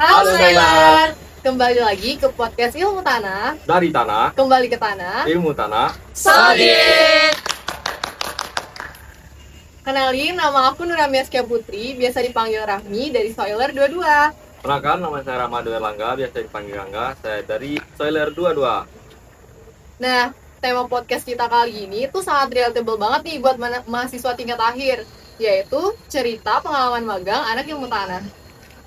Halo Sailor, kembali lagi ke podcast Ilmu Tanah. Dari tanah, Kembali ke tanah. ilmu tanah. Solid. Kenalin, nama aku Nuramia Skia Putri, biasa dipanggil Rahmi dari Soiler 22. Perkenalkan, nama saya Ramadu Erlangga, biasa dipanggil Angga. Saya dari Soiler 22. Nah, tema podcast kita kali ini tuh sangat relatable banget nih buat mahasiswa tingkat akhir, yaitu cerita pengalaman magang anak ilmu tanah.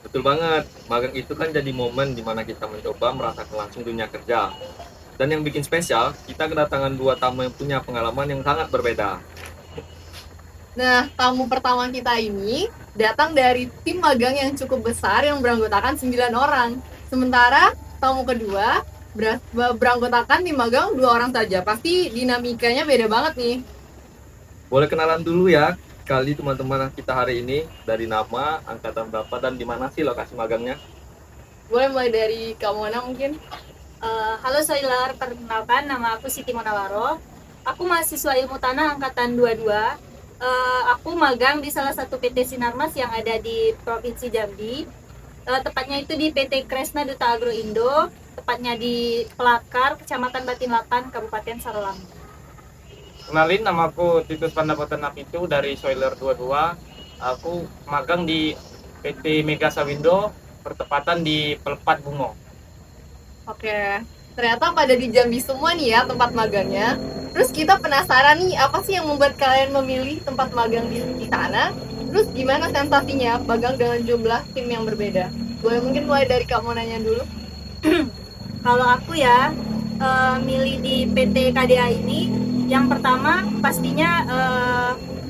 Betul banget, magang itu kan jadi momen dimana kita mencoba merasakan langsung dunia kerja. Dan yang bikin spesial, kita kedatangan dua tamu yang punya pengalaman yang sangat berbeda. Nah, tamu pertama kita ini datang dari tim magang yang cukup besar yang beranggotakan 9 orang. Sementara tamu kedua beranggotakan tim magang 2 orang saja. Pasti dinamikanya beda banget nih. Boleh kenalan dulu ya, kali teman-teman kita hari ini, dari nama, angkatan berapa, dan di mana sih lokasi magangnya? Boleh mulai dari Kak Mona mungkin? Halo Soiler, perkenalkan nama aku Siti Monawaro. Aku mahasiswa ilmu tanah angkatan 22. Aku magang di salah satu PT Sinarmas yang ada di Provinsi Jambi. Tepatnya itu di PT Kresna Duta Agro Indo, tepatnya di Pelakar, Kecamatan Batinlapan, Kabupaten Sarolangun. Kenalin, nama aku Titus Pandapatan Apitu dari Soiler 22. Aku magang di PT Mega Sawindo, bertepatan di Pelpat Bungo. Oke, ternyata pada di Jambi semua nih ya tempat magangnya. Terus kita penasaran nih, apa sih yang membuat kalian memilih tempat magang di sana? Terus gimana sensasinya magang dengan jumlah tim yang berbeda? Boleh mungkin mulai dari Kak Monanya dulu. Kalau aku ya milih di PT KDA ini, yang pertama pastinya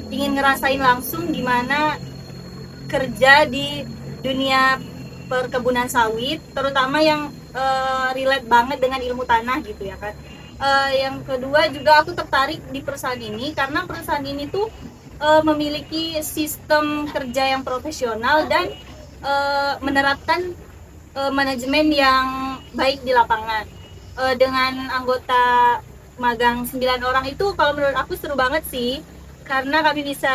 ingin ngerasain langsung gimana kerja di dunia perkebunan sawit, terutama yang relate banget dengan ilmu tanah gitu ya kan. Yang kedua juga aku tertarik di perusahaan ini karena perusahaan ini tuh memiliki sistem kerja yang profesional dan menerapkan manajemen yang baik di lapangan. Dengan anggota magang 9 orang itu kalau menurut aku seru banget sih, karena kami bisa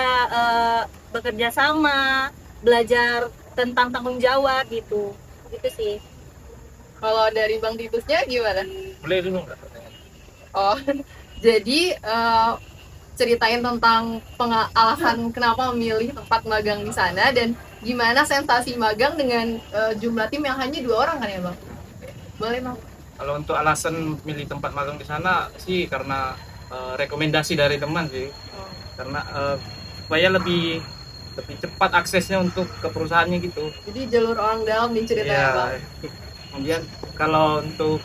bekerja sama, belajar tentang tanggung jawab gitu sih. Kalau dari Bang Titusnya gimana? Boleh dulu nggak pertanyaan? Oh, jadi ceritain tentang alasan kenapa memilih tempat magang di sana dan gimana sensasi magang dengan jumlah tim yang hanya 2 orang kan ya Bang? Boleh Bang? Kalau untuk alasan milih tempat magang di sana sih karena rekomendasi dari teman sih. Karena supaya lebih cepat aksesnya untuk ke perusahaannya gitu. Jadi jalur orang dalam nih ceritanya Bang. Kemudian kalau untuk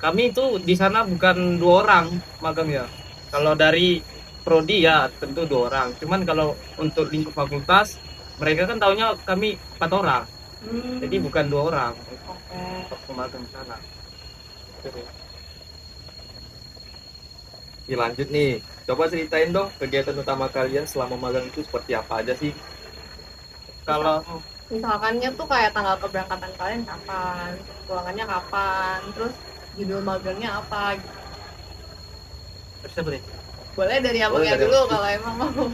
kami itu di sana bukan 2 orang magang ya. Kalau dari prodi ya tentu 2 orang. Cuman kalau untuk lingkup fakultas mereka kan taunya kami 4 orang. Jadi bukan 2 orang. Waktu magang di sana. Oke, lanjut nih. Coba ceritain dong kegiatan utama kalian selama magang itu seperti apa aja sih? Kalau Misalkannya tuh kayak tanggal keberangkatan kalian kapan, pulangannya kapan, terus judul magangnya apa gitu. bisa boleh. Boleh dari abangnya Boleh dari dulu kalau emang mau.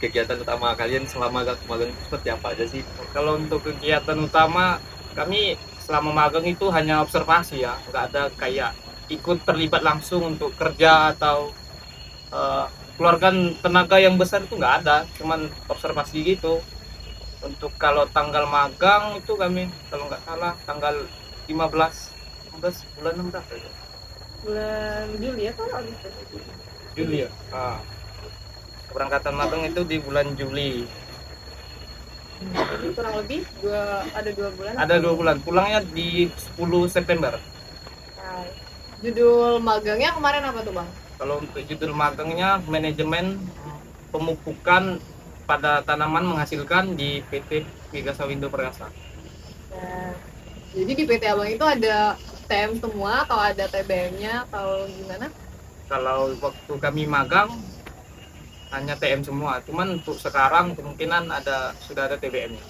Kegiatan utama kalian selama magang itu seperti apa aja sih? Kalau untuk kegiatan utama kami selama magang itu hanya observasi ya, nggak ada kayak ikut terlibat langsung untuk kerja atau keluarkan tenaga yang besar itu nggak ada, cuman observasi gitu. Untuk kalau tanggal magang itu kami kalau nggak salah tanggal 15 bulan 6 berapa ya? Bulan Juli ya kalau Agustus. Juli ya. Keberangkatan magang itu di bulan Juli. Jadi kurang lebih ada 2 bulan. Ada 2 bulan. Pulangnya di 10 September. Nah, judul magangnya kemarin apa tuh Bang? Kalau untuk judul magangnya manajemen pemupukan pada tanaman menghasilkan di PT Mega Sawindo Perkasa. Nah, jadi di PT Abang itu ada TM semua atau ada TBM-nya atau gimana? Kalau waktu kami magang hanya TM semua, cuman untuk sekarang kemungkinan sudah ada TBM-nya.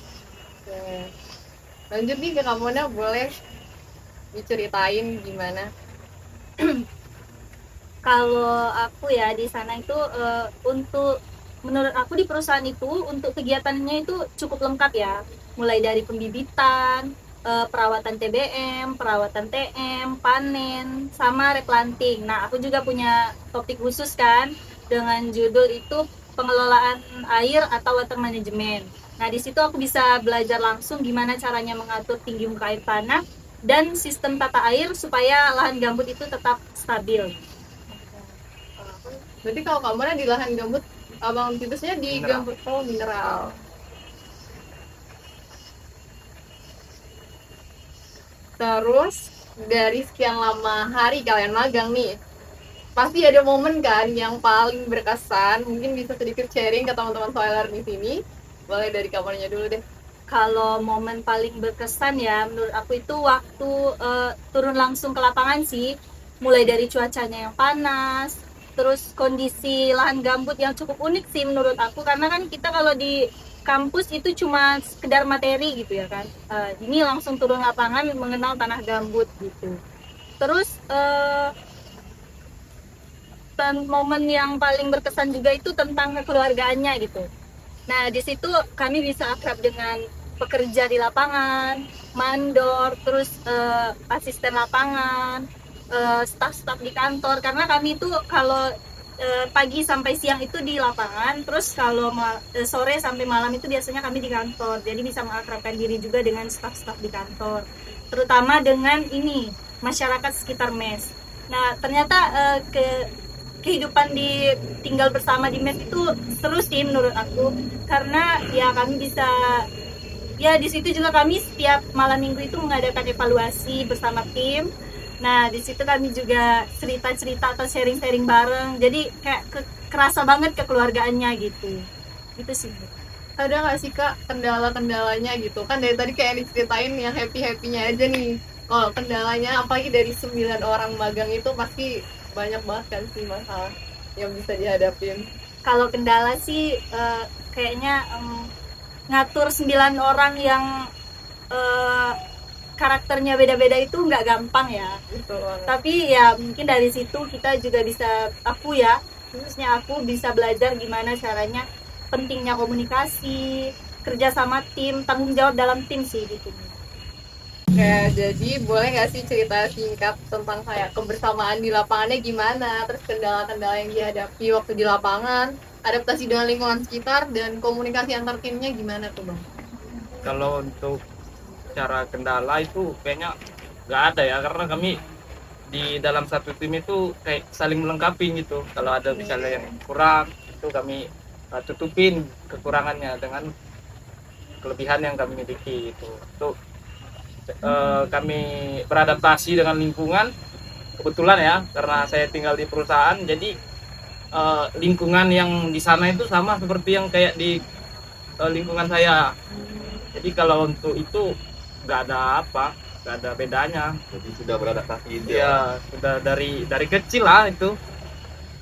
Oke. Lanjut nih ke Kamona, boleh diceritain gimana? Kalau aku ya di sana itu untuk menurut aku di perusahaan itu untuk kegiatannya itu cukup lengkap ya, mulai dari pembibitan, perawatan TBM, perawatan TM, panen, sama replanting. Nah, aku juga punya topik khusus kan dengan judul itu pengelolaan air atau water management. Nah, di situ aku bisa belajar langsung gimana caranya mengatur tinggi muka air tanah dan sistem tata air supaya lahan gambut itu tetap stabil. Berarti kalau kamu di lahan gambut, Abang Titusnya di Mineral. gambut mineral. Terus dari sekian lama hari kalian magang nih, pasti ada momen kan yang paling berkesan. Mungkin bisa sedikit sharing ke teman-teman Soiler di sini. Boleh dari kamarnya dulu deh. Kalau momen paling berkesan ya menurut aku itu waktu turun langsung ke lapangan sih, mulai dari cuacanya yang panas, terus kondisi lahan gambut yang cukup unik sih menurut aku, karena kan kita kalau di kampus itu cuma sekedar materi gitu ya kan. Ini langsung turun lapangan mengenal tanah gambut gitu. Terus momen yang paling berkesan juga itu tentang kekeluargaannya gitu. Nah, di situ kami bisa akrab dengan pekerja di lapangan, mandor, terus asisten lapangan, staf-staf di kantor. Karena kami itu kalau pagi sampai siang itu di lapangan, terus kalau sore sampai malam itu biasanya kami di kantor. Jadi bisa mengakrabkan diri juga dengan staf-staf di kantor, terutama dengan ini masyarakat sekitar mes. Nah, ternyata kehidupan di tinggal bersama di mes itu seru sih menurut aku, karena ya kami bisa ya di situ juga kami setiap malam minggu itu mengadakan evaluasi bersama tim. Nah, di situ kami juga cerita-cerita atau sharing-sharing bareng. Jadi kayak kerasa banget kekeluargaannya gitu. Itu sih. Ada nggak sih Kak kendala-kendalanya gitu? Kan dari tadi kayak diceritain yang happy-happynya aja nih. Kalau kendalanya, apalagi dari 9 orang magang itu pasti banyak banget kan sih masalah yang bisa dihadapin. Kalau kendala sih kayaknya ngatur 9 orang yang karakternya beda-beda itu nggak gampang ya. Betul banget. Tapi ya mungkin dari situ kita juga bisa, aku ya khususnya aku bisa belajar gimana caranya pentingnya komunikasi, kerja sama tim, tanggung jawab dalam tim sih gitu. Oke, jadi boleh nggak sih cerita singkat tentang kayak kebersamaan di lapangannya gimana, terus kendala-kendala yang dihadapi waktu di lapangan, adaptasi dengan lingkungan sekitar, dan komunikasi antar timnya gimana tuh Bang? Kalau untuk cara kendala itu kayaknya nggak ada ya, karena kami di dalam satu tim itu kayak saling melengkapi gitu. Kalau ada misalnya yang kurang itu kami tutupin kekurangannya dengan kelebihan yang kami miliki itu. Untuk kami beradaptasi dengan lingkungan, kebetulan ya karena saya tinggal di perusahaan, jadi lingkungan yang di sana itu sama seperti yang kayak di lingkungan saya. Jadi kalau untuk itu nggak ada bedanya. Jadi sudah beradaptasi gitu Ya sudah dari kecil lah itu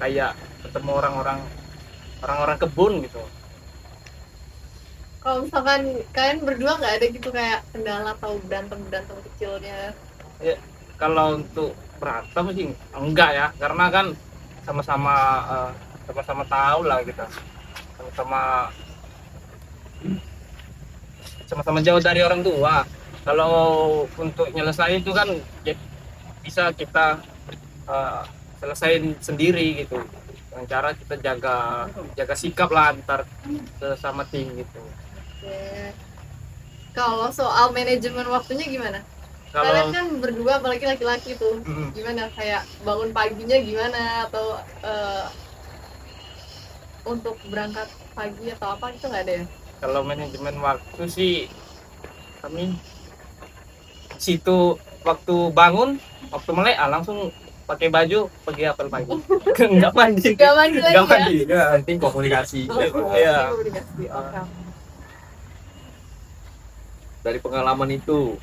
kayak ketemu orang-orang kebun gitu. Kalau misalkan kalian berdua nggak ada gitu kayak kendala atau berantem kecilnya? Ya, kalau untuk berantem sih enggak ya, karena kan sama-sama tahu lah kita, sama-sama jauh dari orang tua. Kalau untuk nyelesain itu kan ya, bisa kita selesain sendiri gitu, dengan cara kita jaga sikap lah antar sesama tim gitu. Oke. Kalau soal manajemen waktunya gimana? Kalau Kalian kan berdua apalagi laki-laki tuh, Mm. gimana kayak bangun paginya gimana atau untuk berangkat pagi atau apa itu nggak ada ya? kalau manajemen waktu sih kami situ waktu bangun, waktu melek langsung pakai baju pergi apel pagi. Nggak mandi. Gak mandi lagi Nggak ya? mandi. ya penting komunikasi. Iya. Komunikasi, oke. Dari pengalaman itu,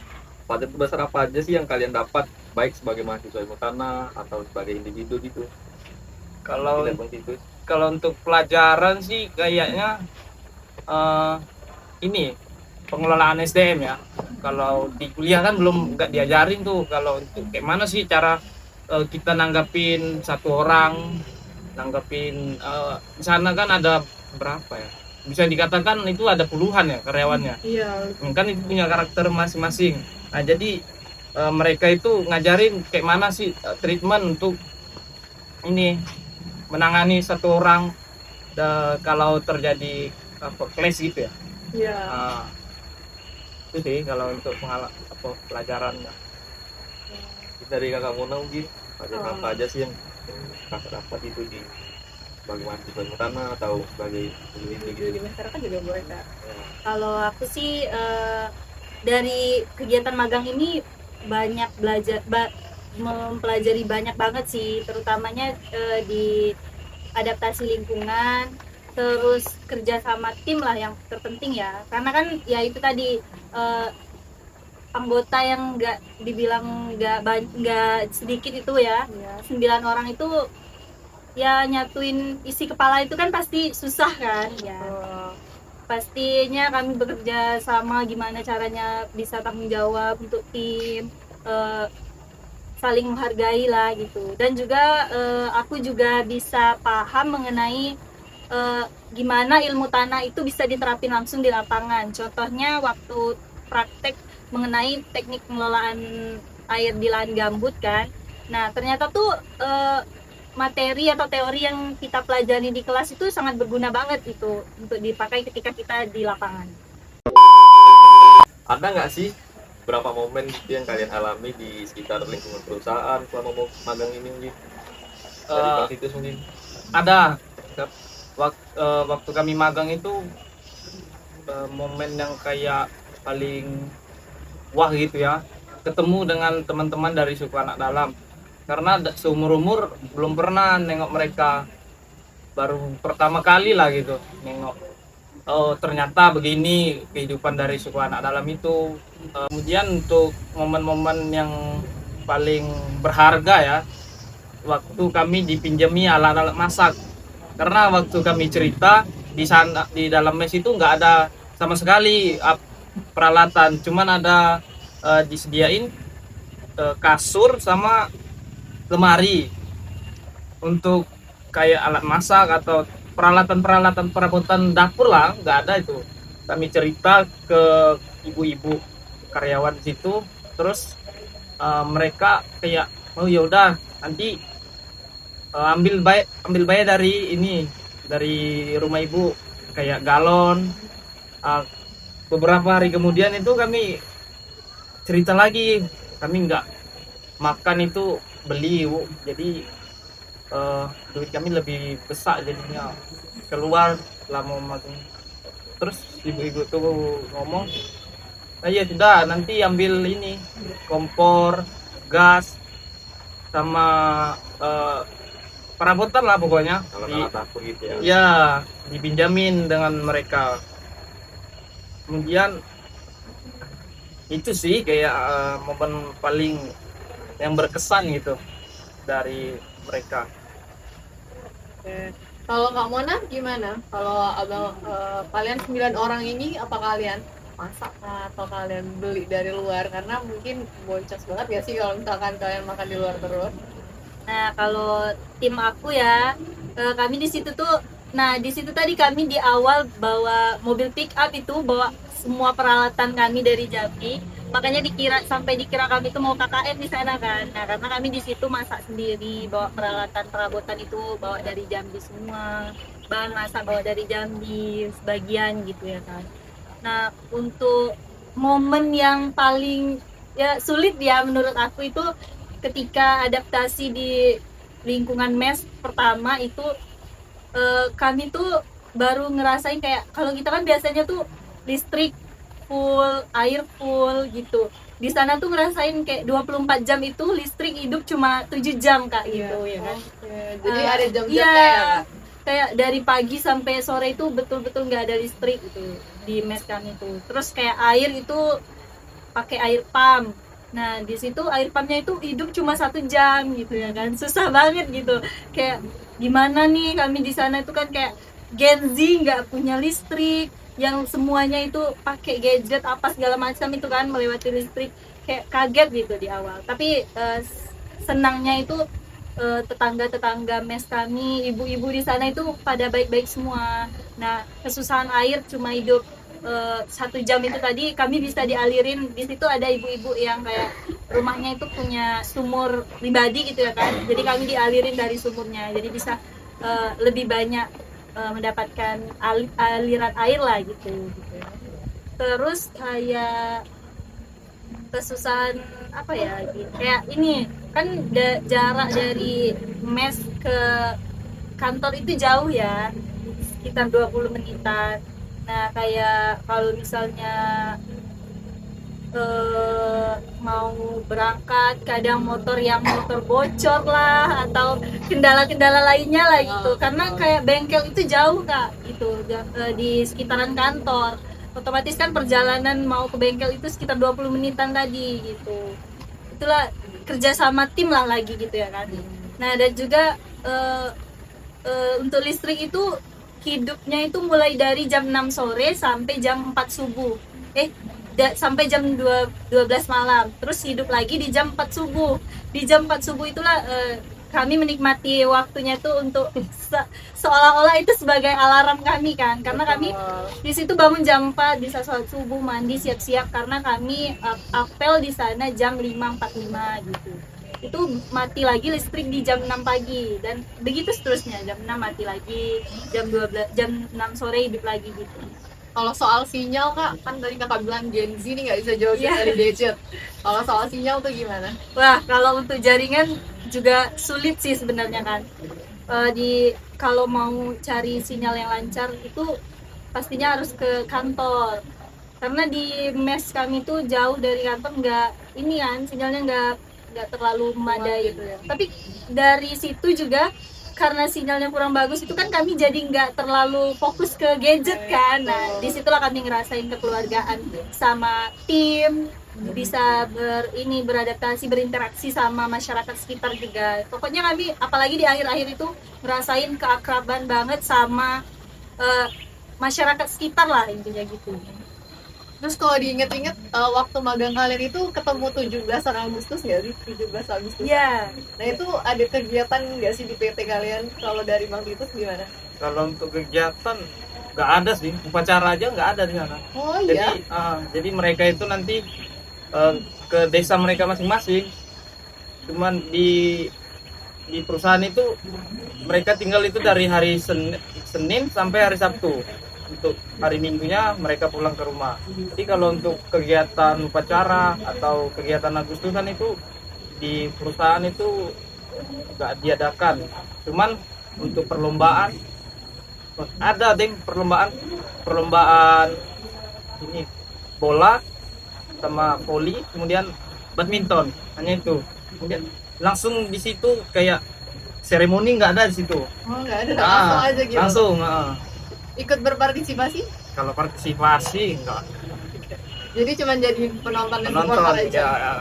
pelajaran terbesar apa aja sih yang kalian dapat baik sebagai mahasiswa ilmu tanah atau sebagai individu gitu? Kalau Tidak Bang Titus. kalau untuk pelajaran sih kayaknya ini pengelolaan SDM ya. Kalau di kuliah kan belum nggak diajarin tuh kalau untuk kayak mana sih cara kita nanggapin satu orang, nanggapin di sana kan ada berapa ya, bisa dikatakan itu ada puluhan ya karyawannya. Iya. Kan itu punya karakter masing-masing. Nah jadi mereka itu ngajarin kayak mana sih treatment untuk ini menangani satu orang kalau terjadi clash gitu ya. Iya. Nah, itu sih kalau untuk pelajarannya. Dari kakak Mona mungkin ada Oh. apa aja sih yang kakak dapat itu di sebagai mahasiswa utama atau sebagai peneliti gitu. Di masyarakat juga boleh Kak. Kalau aku sih dari kegiatan magang ini banyak belajar, mempelajari banyak banget sih, terutamanya di adaptasi lingkungan, terus kerja sama tim lah yang terpenting ya, karena kan ya itu tadi anggota yang nggak dibilang nggak sedikit itu ya, Iya. 9 orang itu ya nyatuin isi kepala itu kan pasti susah kan ya. Oh. Pastinya kami bekerja sama gimana caranya bisa tanggung jawab untuk tim, saling menghargai lah gitu. Dan juga aku juga bisa paham mengenai gimana ilmu tanah itu bisa diterapin langsung di lapangan. Contohnya waktu praktek mengenai teknik pengelolaan air di lahan gambut kan. Nah ternyata tuh materi atau teori yang kita pelajari di kelas itu sangat berguna banget itu untuk dipakai ketika kita di lapangan. Ada nggak sih berapa momen gitu yang kalian alami di sekitar lingkungan perusahaan selama magang ini mungkin? Dari Eh, Bang Titus mungkin. ada waktu kami magang itu momen yang kayak paling wah gitu ya, ketemu dengan teman-teman dari suku anak dalam, karena seumur umur belum pernah nengok mereka, baru pertama kali lah gitu nengok, oh ternyata begini kehidupan dari suku anak dalam itu. Kemudian untuk momen-momen yang paling berharga ya, waktu kami dipinjami alat-alat masak, karena waktu kami cerita di sana di dalam mes itu nggak ada sama sekali peralatan, cuman ada disediain kasur sama lemari untuk kayak alat masak atau peralatan perabotan dapur lah, nggak ada itu. Kami cerita ke ibu-ibu karyawan di situ, terus mereka kayak oh ya udah nanti ambil bayar dari rumah ibu kayak galon. Beberapa hari kemudian itu kami cerita lagi, kami nggak makan itu beli Bu. Jadi duit kami lebih besar jadinya keluar lama makan. Terus ibu-ibu tuh ngomong, ya sudah nanti ambil ini kompor, gas sama perabotan lah pokoknya. Kalau alat dapur gitu ya. Ya dipinjamin dengan mereka. Kemudian itu sih kayak momen paling yang berkesan gitu dari mereka. Oke. Kalau Kak Mona gimana? Kalau kalian 9 orang ini apa kalian masak kah? Atau kalian beli dari luar? Karena mungkin boncos banget ya sih kalau misalkan kalian makan di luar terus. Nah kalau tim aku ya, kami di situ tuh, nah di situ tadi kami di awal bawa mobil pick up itu, bawa semua peralatan kami dari Jambi, makanya sampai dikira kami tuh mau KKN di sana kan. Nah karena kami di situ masak sendiri, bawa peralatan perabotan itu bawa dari Jambi semua, bahan masak bawa dari Jambi sebagian gitu ya kan. Nah untuk momen yang paling ya sulit ya menurut aku itu ketika adaptasi di lingkungan mes pertama itu, kami tuh baru ngerasain kayak kalau kita kan biasanya tuh listrik full, air full gitu. Di sana tuh ngerasain kayak 24 jam itu listrik hidup cuma 7 jam Kak gitu ya kan. Oke. Jadi ada jam-jam iya, kayak kayak dari pagi sampai sore itu betul-betul nggak ada listrik gitu di mes kami tuh. Terus kayak air itu pakai air pump. Nah di situ air pumpnya itu hidup cuma 1 jam gitu ya kan, susah banget gitu. Kayak gimana nih kami di sana itu kan kayak Gen Z nggak punya listrik, yang semuanya itu pakai gadget apa segala macam itu kan melewati listrik, kayak kaget gitu di awal. Tapi senangnya itu tetangga-tetangga mes kami, ibu-ibu di sana itu pada baik-baik semua. Nah, kesusahan air cuma hidup 1 jam itu tadi kami bisa dialirin. Di situ ada ibu-ibu yang kayak rumahnya itu punya sumur pribadi gitu ya kan, jadi kami dialirin dari sumurnya, jadi bisa lebih banyak mendapatkan aliran air lah gitu. Terus kayak kesusahan apa ya, kayak ini kan jarak dari mes ke kantor itu jauh ya, sekitar 20 menitan. Nah, kayak kalau misalnya mau berangkat, kadang motor bocor lah, atau kendala-kendala lainnya lah gitu. Karena kayak bengkel itu jauh Kak, gitu, di sekitaran kantor. Otomatis kan perjalanan mau ke bengkel itu sekitar 20 menitan tadi gitu. Itulah kerja sama tim lah lagi gitu ya kan. Nah, dan juga untuk listrik itu hidupnya itu mulai dari jam 6 sore sampai jam 4 subuh. Sampai jam 12 malam. Terus hidup lagi di jam 4 subuh. Di jam 4 subuh itulah kami menikmati waktunya itu untuk seolah-olah itu sebagai alarm kami kan. Karena kami di situ bangun jam 4, bisa sholat subuh, mandi, siap-siap, karena kami apel di sana jam 5.45 gitu. Itu mati lagi listrik di jam 6 pagi, dan begitu seterusnya. Jam 6 mati lagi, jam 6 sore hidup lagi gitu. Kalau soal sinyal Kak, kan tadi Kakak bilang Gen Z nih nggak bisa jauh dari gadget. Kalau soal sinyal tuh gimana? Wah, kalau untuk jaringan juga sulit sih sebenarnya kan. Kalau mau cari sinyal yang lancar itu pastinya harus ke kantor. Karena di mes kami tuh jauh dari kantor, sinyalnya nggak terlalu memadai gitu ya. Tapi dari situ juga karena sinyalnya kurang bagus itu kan kami jadi nggak terlalu fokus ke gadget kan. Nah, disitulah kami ngerasain kekeluargaan sama tim, bisa beradaptasi, berinteraksi sama masyarakat sekitar juga. Pokoknya kami apalagi di akhir-akhir itu ngerasain keakraban banget sama masyarakat sekitar lah, intinya gitu. Terus kalau diinget-inget waktu magang kalian itu ketemu 17 Agustus nggak sih? 17 Agustus? Iya. Nah, itu ada kegiatan nggak sih di PT kalian? Kalau dari Bang Titus gimana? Kalau untuk kegiatan nggak ada sih, upacara aja nggak ada di sana. Oh iya? Jadi mereka itu nanti ke desa mereka masing-masing. Cuman di perusahaan itu mereka tinggal itu dari hari Senin sampai hari Sabtu. Untuk hari Minggunya mereka pulang ke rumah. Jadi kalau untuk kegiatan upacara atau kegiatan Agustusan itu di perusahaan itu nggak diadakan. Cuman untuk perlombaan ada perlombaan ini bola sama voli, kemudian badminton, hanya itu. Kemudian langsung di situ kayak seremoni nggak ada di situ. Oh nggak ada, langsung aja gitu. Langsung. Ikut berpartisipasi? Kalau partisipasi enggak. Jadi cuma jadi penonton dan supporter aja. Ya.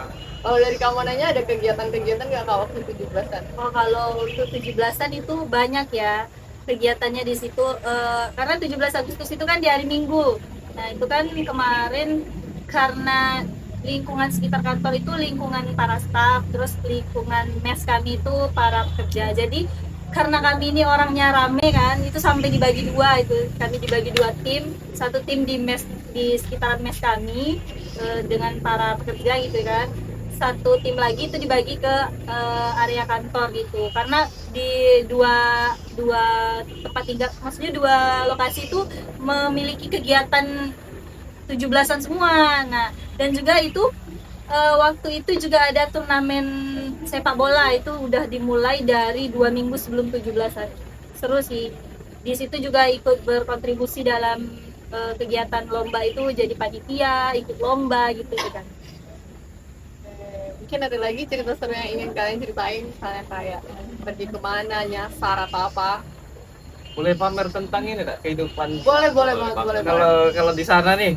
Kalau dari kamu nanya ada kegiatan-kegiatan nggak Kak waktu 17-an? Oh, kalau untuk 17-an itu banyak ya kegiatannya di situ. Karena 17 Agustus itu kan di hari Minggu. Nah, itu kan kemarin karena lingkungan sekitar kantor itu lingkungan para staf, terus lingkungan mes kami itu para pekerja. Jadi karena kami ini orangnya rame kan, itu sampai dibagi dua, itu kami dibagi 2 tim, satu tim di sekitaran mes kami dengan para pekerja gitu kan, satu tim lagi itu dibagi ke area kantor gitu. Karena di dua tempat tinggal, maksudnya 2 lokasi itu memiliki kegiatan 17-an semua. Nah, dan juga itu waktu itu juga ada turnamen sepak bola, itu udah dimulai dari 2 minggu sebelum 17-an. Seru sih. Di situ juga ikut berkontribusi dalam kegiatan lomba itu, jadi panitia, ikut lomba gitu kan. Mungkin ada lagi cerita seru yang ingin kalian ceritain, misalnya kayak pergi kemana, nyasar atau apa? Boleh pamer tentang ini enggak, kehidupan? Boleh banget. Kalau di sana nih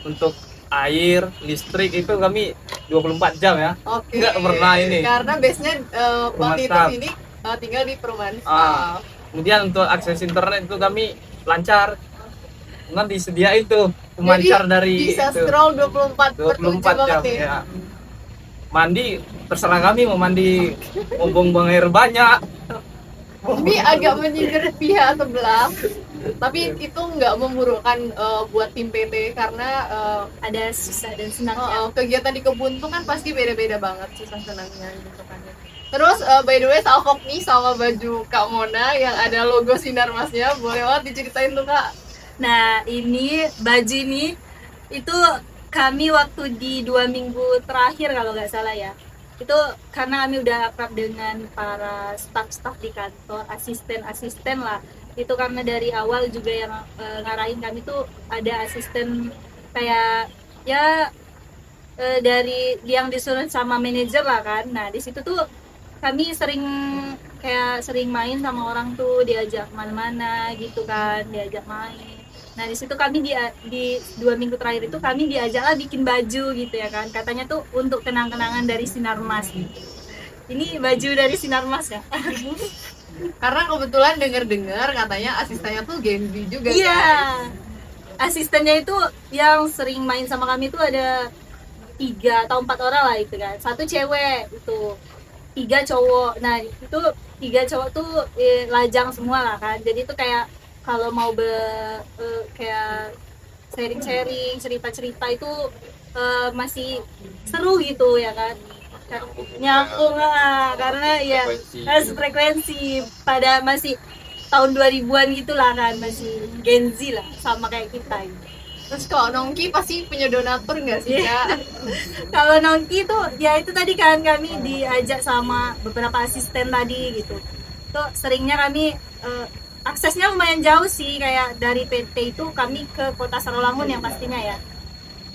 untuk air, listrik itu kami 24 jam ya. Oke. Nggak pernah ini. Karena base-nya Perumahan Bang Titus ini tinggal di perumahan staff. Kemudian untuk akses internet itu kami lancar. Nanti disediain tuh pemancar Jadi dari bisa itu. scroll 24 per 7 24 jam banget nih. ya. mandi terserah kami mau mandi, mau buang air banyak. Ini agak menyindir pihak sebelah, tapi itu nggak memburukkan buat tim PT karena Ada susah dan senangnya. kegiatan di kebun tuh kan pasti beda-beda banget susah senangnya gitu kan ya. Terus by the way Salfok nih sama baju Kak Mona yang ada logo Sinar Masnya, boleh banget diceritain tuh Kak. Nah, ini baju ini itu kami waktu di 2 minggu terakhir kalau nggak salah ya. Itu karena kami udah akrab dengan para staf-staf di kantor, asisten-asisten lah. Itu karena dari awal juga yang ngarahin kami tuh ada asisten kayak ya dari yang disuruh sama manajer lah kan. Nah, di situ tuh kami sering main sama orang tuh, diajak mana-mana gitu kan, diajak main. Nah, di situ kami di 2 minggu terakhir itu kami diajak lah bikin baju gitu ya kan. Katanya tuh untuk kenang-kenangan dari Sinar Mas gitu. Ini baju dari Sinar Mas ya? Karena kebetulan dengar katanya asistennya tuh Gen Z juga. Iya. Kan? Asistennya itu yang sering main sama kami tuh ada 3 atau 4 orang lah itu kan. 1 cewek itu, 3 cowok. Nah, itu 3 cowok tuh lajang semua lah kan. Jadi itu kayak kalau mau kayak sharing-sharing cerita-cerita itu masih seru gitu ya kan. Nyambung lah karena ya frekuensi pada masih tahun 2000-an gitulah kan, masih Gen Z lah sama kayak kita gitu. Terus kalau Nongki pasti punya donatur nggak sih Kak? Kalau Nongki tuh ya itu tadi kan kami diajak sama beberapa asisten tadi gitu. Tuh seringnya kami aksesnya lumayan jauh sih, kayak dari PT itu kami ke Kota Sarolangun yang pastinya ya.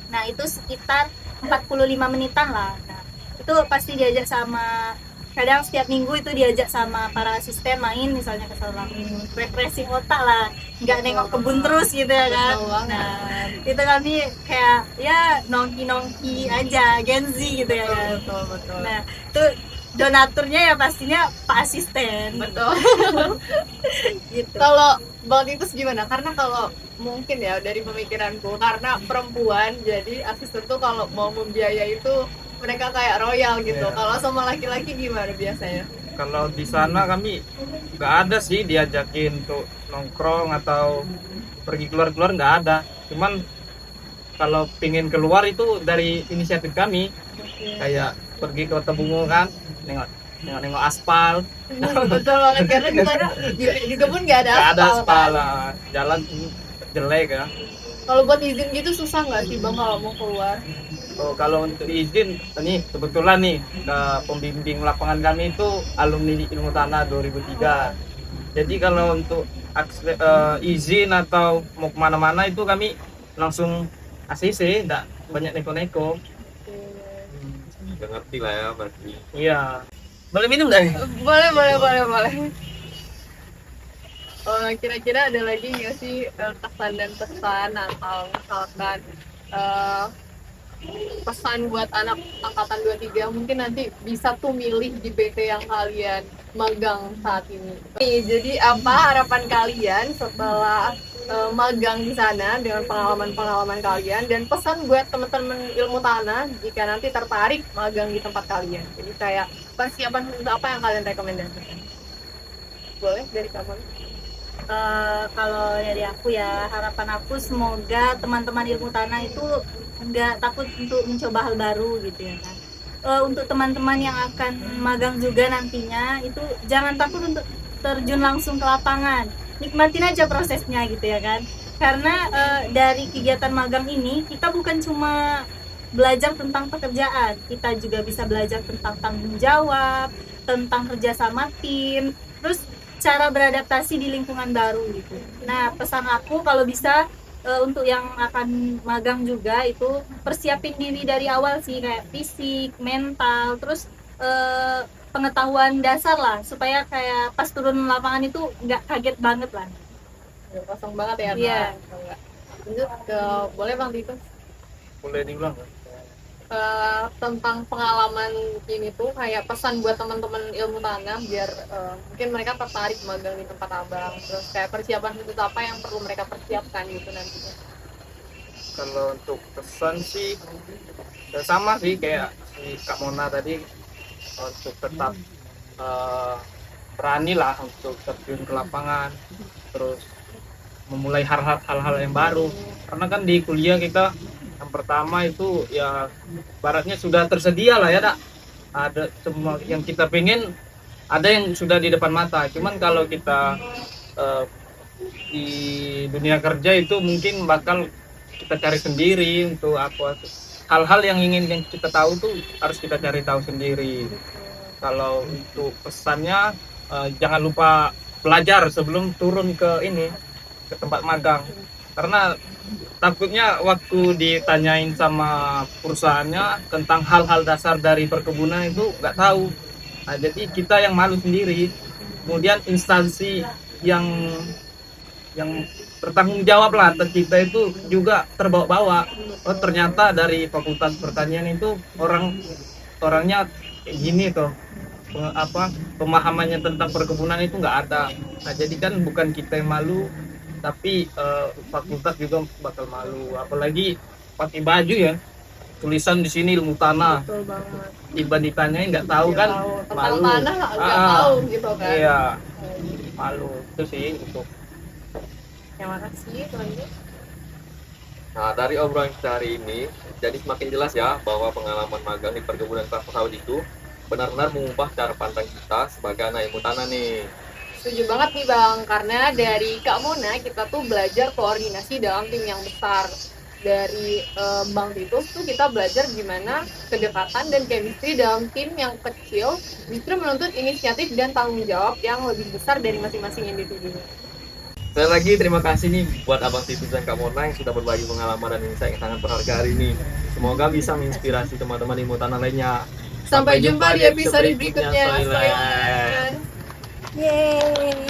Nah, itu sekitar 45 menitan lah. Nah, itu pasti diajak sama, kadang setiap minggu itu diajak sama para asisten main misalnya ke Sarolangun, refreshing otak lah, nggak nengok kebun terus gitu ya kan. Nah, itu kami kayak ya nongki aja, Gen Z gitu ya kan. Betul. Nah, itu donaturnya ya pastinya Pak Asisten. Betul. Gitu. Kalau Bang Titus gimana? Karena kalau mungkin ya dari pemikiranku, karena perempuan jadi asisten tuh kalau mau membiayai itu mereka kayak royal gitu. Iya. Kalau sama laki-laki gimana biasanya? Kalau di sana kami nggak ada sih diajakin untuk nongkrong atau pergi keluar nggak ada. Cuman kalau pingin keluar itu dari inisiatif kami, kayak pergi ke Tebungu kan, nengok aspal. Betul banget karena di sana di kebun nggak ada Nggak ada aspal. aspal Kan? lah. Jalan jelek ya. Kalau buat izin gitu susah nggak sih Bang kalau mau keluar? Oh, kalau untuk izin, ini kebetulan nih pembimbing lapangan kami itu alumni Ilmu Tanah 2003. Jadi kalau untuk izin atau mau kemana-mana itu kami langsung ACC, enggak banyak neko-neko. Udah ngerti lah ya berarti. Iya. Boleh minum nggak nih? Boleh. Kira-kira ada lagi nggak sih kesan dan pesan atau misalkan pesan buat anak angkatan 23 mungkin nanti bisa tuh milih di PT yang kalian magang saat ini. Jadi apa harapan kalian setelah magang di sana dengan pengalaman-pengalaman kalian, dan pesan buat teman-teman ilmu tanah jika nanti tertarik magang di tempat kalian? Jadi kayak persiapan khusus apa yang kalian rekomendasikan? Boleh dari kamu? Kalau dari aku ya, harapan aku semoga teman-teman ilmu tanah itu nggak takut untuk mencoba hal baru gitu ya kan. Untuk teman-teman yang akan magang juga nantinya itu jangan takut untuk terjun langsung ke lapangan, nikmatin aja prosesnya gitu ya kan. Karena dari kegiatan magang ini kita bukan cuma belajar tentang pekerjaan, kita juga bisa belajar tentang tanggung jawab, tentang kerjasama tim, terus cara beradaptasi di lingkungan baru gitu. Nah, pesan aku kalau bisa untuk yang akan magang juga itu persiapin diri dari awal sih, kayak fisik, mental, terus pengetahuan dasar lah supaya kayak pas turun lapangan itu nggak kaget banget lah. Kosong banget ya. Iya. Lanjut ke, boleh Bang Titus? Boleh diulang nggak? Tentang pengalaman ini tuh kayak pesan buat teman-teman ilmu tanah biar mungkin mereka tertarik magang di tempat abang, terus kayak persiapan khusus apa yang perlu mereka persiapkan gitu nantinya. Kalau untuk pesan sih ya sama sih kayak dari Kak Mona tadi untuk tetap berani lah untuk terjun ke lapangan, terus memulai hal-hal yang baru. Karena kan di kuliah kita yang pertama itu ya baratnya sudah tersedia lah ya, Dak. Ada semua yang kita pengen, ada yang sudah di depan mata. Cuman kalau kita di dunia kerja itu mungkin bakal kita cari sendiri untuk apa, hal-hal yang kita tahu tuh harus kita cari tahu sendiri. Kalau untuk pesannya jangan lupa belajar sebelum turun ke tempat magang, karena takutnya waktu ditanyain sama perusahaannya tentang hal-hal dasar dari perkebunan itu nggak tahu. Nah, jadi kita yang malu sendiri, kemudian instansi yang bertanggung jawab lah atas kita itu juga terbawa-bawa. Oh, ternyata dari Fakultas Pertanian itu orangnya kayak gini tuh, pemahamannya tentang perkebunan itu nggak ada. Nah, jadi kan bukan kita yang malu, tapi fakultas juga bakal malu. Apalagi pakai baju ya, tulisan di sini ilmu tanah. Betul banget. Tiba ditanyain nggak tahu kan, tentang malu. tanah nggak tahu gitu kan. Iya, malu itu sih untuk. Terima kasih teman-teman. Nah, dari obrolan kita hari ini, jadi semakin jelas ya bahwa pengalaman magang di perkebunan kelapa sawit itu benar-benar mengubah cara pandang kita sebagai anak ilmu tanah nih. Setuju banget nih Bang, karena dari Kak Mona kita tuh belajar koordinasi dalam tim yang besar. Dari Bang Titus tuh kita belajar gimana kedekatan dan chemistry dalam tim yang kecil justru menuntut inisiatif dan tanggung jawab yang lebih besar dari masing-masing individu. Sekali lagi terima kasih nih buat Abang Titus dan Kak Mona yang sudah berbagi pengalaman dan insight yang sangat berharga hari ini. Semoga bisa menginspirasi teman-teman ilmu tanah lainnya. Sampai jumpa di episode berikutnya. Soilen. Yeay.